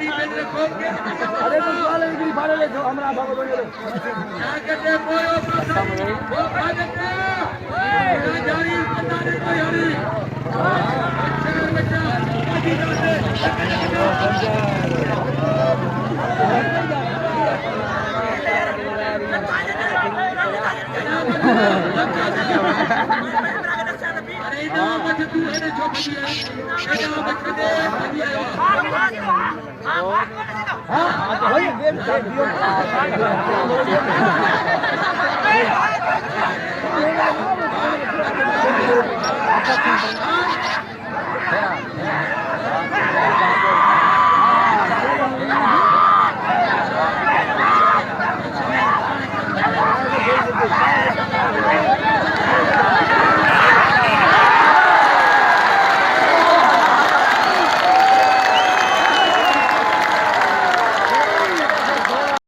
अरे तो वाले भी फाड़े ले जो हमरा भागो बोले क्या कहते कोयो वो खा देते जारी पता नहीं कोई हरी अच्छा अरे इधर मत तू है जो बची है इधर मत दे हां भाई गेम दियो